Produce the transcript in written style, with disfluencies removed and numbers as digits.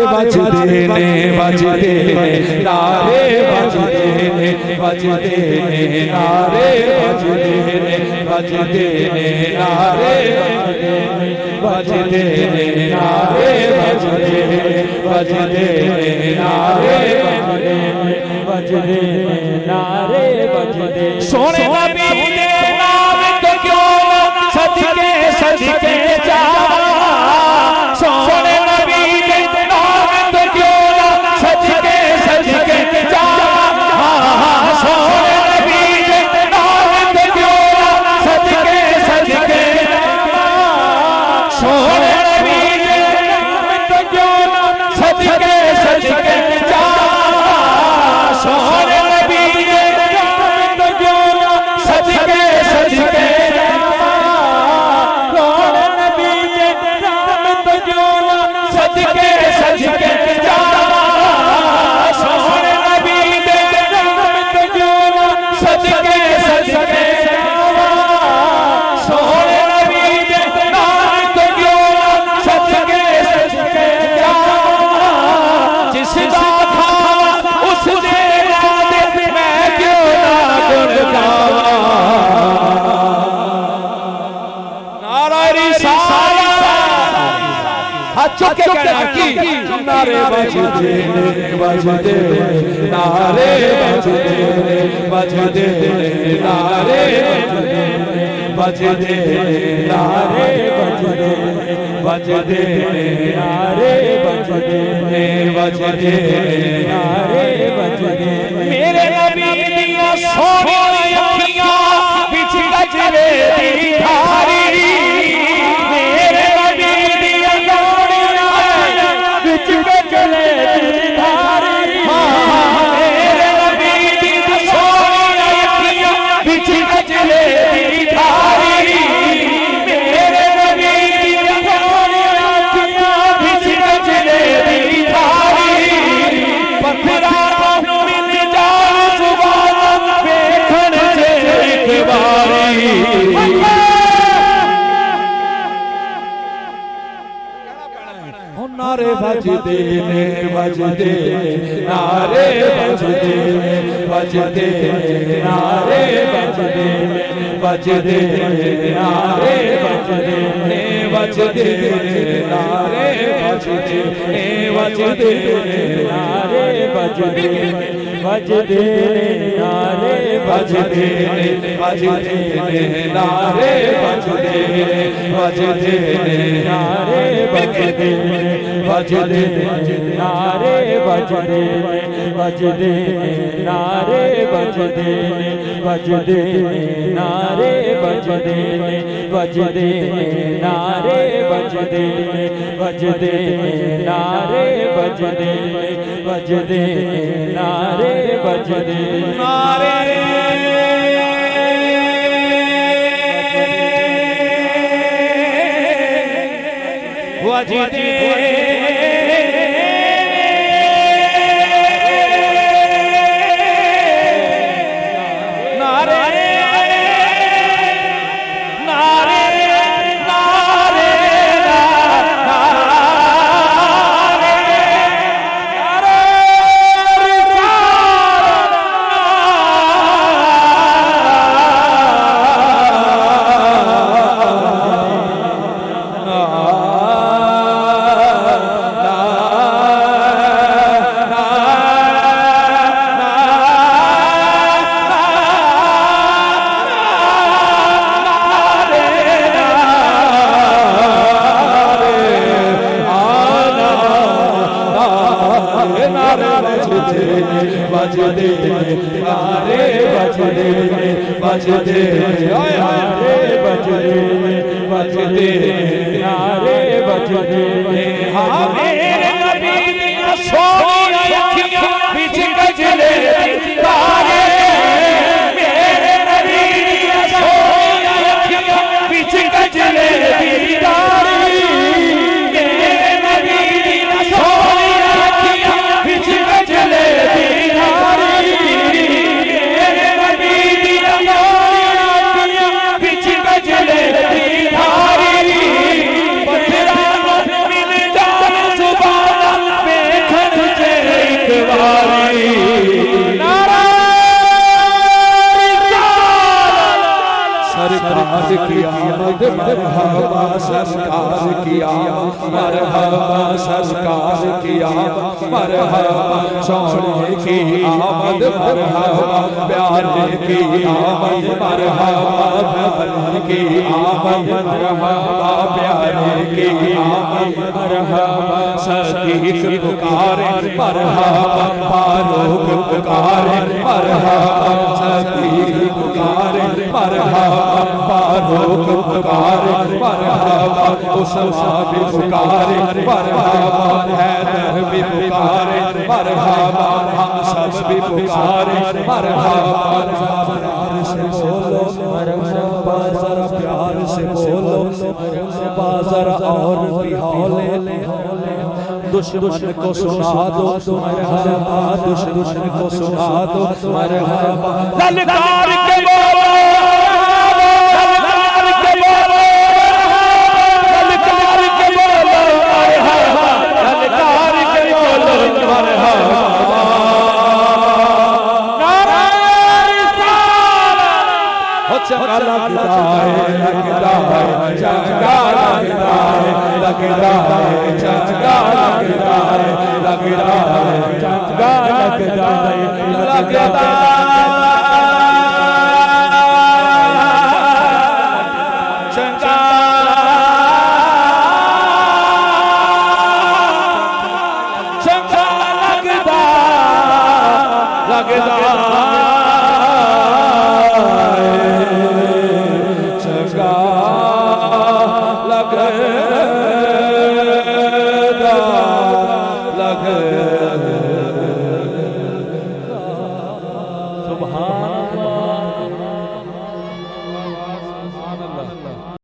बजते ने नारे बजते ने बजते ने नारे बजते ने बजते ने नारे बजते ने नारे बजते बजते ने नारे बजते नारे बजते सोने नबी दे नाम तो क्यों सदके सदके जा सोने नबी दे नाम तो क्यों सदके सदके जा सोने नबी दे नाम तो क्यों सदके सदके सोने नबी दे नाम तो क्यों सदके सदके जा सोने नबी दे नाम तो क्यों सदके सदके सोने नबी दे नाम तो क्यों सदके सदके जा सोने नबी दे नाम तो क्यों सदके सदके सोने नबी दे नाम तो क्यों सदके सदके जा जिसदा था उस दे मैं क्यों ना गुण गावा नारा रिसालत हाथ चुक के कहना की नारे बजते बजते नारे बजते नारे बजते नारे बजते नारे बजते बजते नारे बजते मेरे नबी दिया सोनी अखियां बिच गजरे दी धारी मेरे नबी दिया सोनी बिच गजरे दी धारी मेरे नबी दिया सोनी अखियां बिच गजरे दी धारी मेरे नबी दिया सोनी अखियां बिच गजरे दी धारी पत्थरा मिल जान जुबान देखण जे एक बारी नारे बजते ने बजते नारे बजते बजते नारे बजते बजते नारे बजते बजते नारे बजते बजते नारे बजते बजते नारे बजते बजते नारे बजते बजते नारे बजते बजते नारे बजते बजते नारे बजते बजते नारे बजते बजते नारे बजते बजते नारे बजते बजते नारे बजते नारे बजते बजते नारे बजते बजते नारे बजते बजते नारे बजते हाँ मेरे नबी दिया सोनी अखियां बिच गजरे तारे मेरे नबी दिया सोनी अखियां बिच गजरे तारे मेरे नबी दिया सोनी अखियां बिच गजरे धारी एक बारी सरकार की आमद मरहबा सरकार की आमद मरहबा सरकार की आमद मरहबा सोने की आमद मरहबा प्यारे की आमद मरहबा प्यारे की आमद मरहबा प्यारे की आमद मरहबा सदीक पुकारे मरहबा फारूक पुकारे मरहबा सदीक पुकारे मरहबा फारूक पुकारे मरहबा उस्मान भी पुकारे मरहबा हैदर भी पुकारे मरहबा हम सब भी पुकारे मरहबा से बोलो मरहबा जरा प्यार से बोलो मरहबा जरा और भी हौले दुश्मन को सुना दो मरहबा दुश्मन को सुना दो मरहबा ललकार के बोलो चंगा लगता है चंगा लगता है चंगा लगता है सुभान